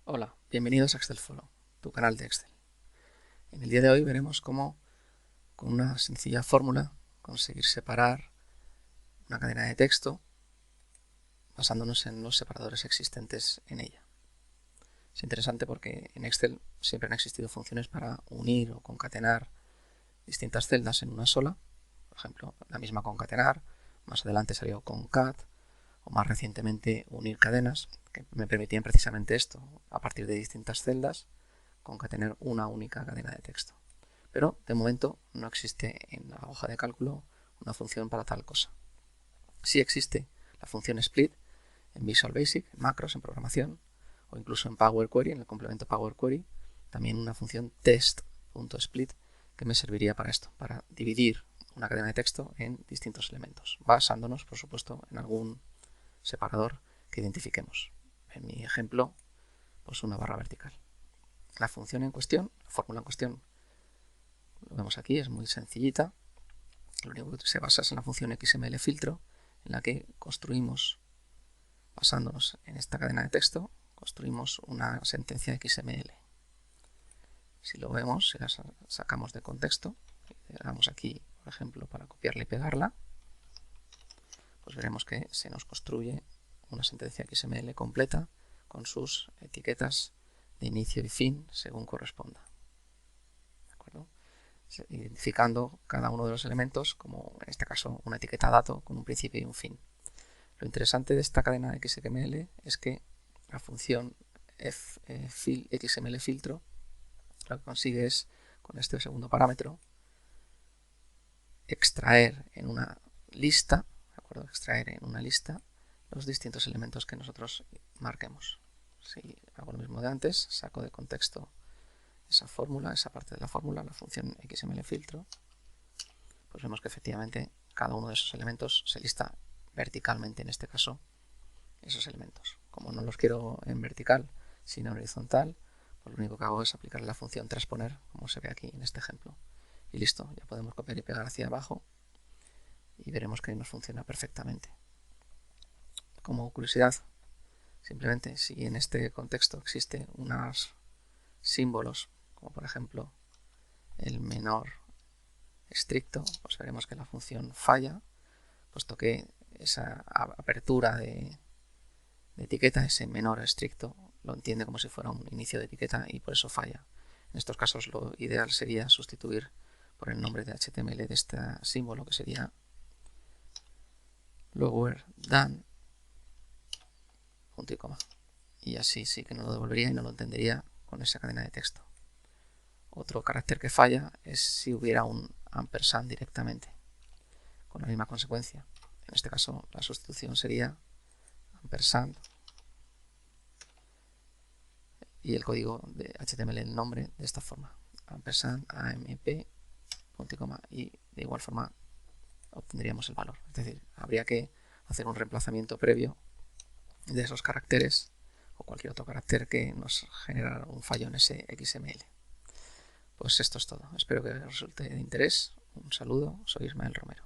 Hola, bienvenidos a Excel Follow, tu canal de Excel. En el día de hoy veremos cómo, con una sencilla fórmula, conseguir separar una cadena de texto basándonos en los separadores existentes en ella. Es interesante porque en Excel siempre han existido funciones para unir o concatenar distintas celdas en una sola. Por ejemplo, la misma concatenar, más adelante salió concat, o más recientemente unir cadenas, que me permitían precisamente esto, a partir de distintas celdas, concatenar una única cadena de texto. Pero de momento no existe en la hoja de cálculo una función para tal cosa. Sí existe la función split en Visual Basic, en macros, en programación, o incluso en Power Query, en el complemento Power Query, también una función test.split que me serviría para esto, para dividir una cadena de texto en distintos elementos, basándonos, por supuesto, en algún separador que identifiquemos. En mi ejemplo, pues una barra vertical. La función en cuestión, la fórmula en cuestión, lo vemos aquí, es muy sencillita. Lo único que se basa es en la función XML filtro, en la que construimos, basándonos en esta cadena de texto, construimos una sentencia XML. Si lo vemos, si la sacamos de contexto, le damos aquí, por ejemplo, para copiarla y pegarla, pues veremos que se nos construye una sentencia XML completa con sus etiquetas de inicio y fin según corresponda. ¿De acuerdo? Identificando cada uno de los elementos como en este caso una etiqueta dato con un principio y un fin. Lo interesante de esta cadena XML es que la función XML filtro lo que consigue es, con este segundo parámetro, extraer en una lista, ¿de acuerdo? Extraer en una lista los distintos elementos que nosotros marquemos. Si hago lo mismo de antes, saco de contexto esa fórmula, esa parte de la fórmula, la función XML filtro, pues vemos que efectivamente cada uno de esos elementos se lista verticalmente, en este caso, esos elementos. Como no los quiero en vertical, sino en horizontal, pues lo único que hago es aplicar la función transponer, como se ve aquí en este ejemplo. Y listo, ya podemos copiar y pegar hacia abajo y veremos que nos funciona perfectamente. Como curiosidad, simplemente si en este contexto existe unos símbolos, como por ejemplo el menor estricto, pues veremos que la función falla, puesto que esa apertura de etiqueta, ese menor estricto, lo entiende como si fuera un inicio de etiqueta y por eso falla. En estos casos lo ideal sería sustituir por el nombre de HTML de este símbolo, que sería lower than, punto y coma. Y así sí que no lo devolvería y no lo entendería con esa cadena de texto. Otro carácter que falla es si hubiera un ampersand directamente, con la misma consecuencia. En este caso la sustitución sería ampersand y el código de HTML, el nombre, de esta forma, ampersand AMP, punto y coma, y de igual forma obtendríamos el valor. Es decir, habría que hacer un reemplazamiento previo de esos caracteres o cualquier otro carácter que nos generara un fallo en ese XML. Pues esto es todo. Espero que os resulte de interés. Un saludo, soy Ismael Romero.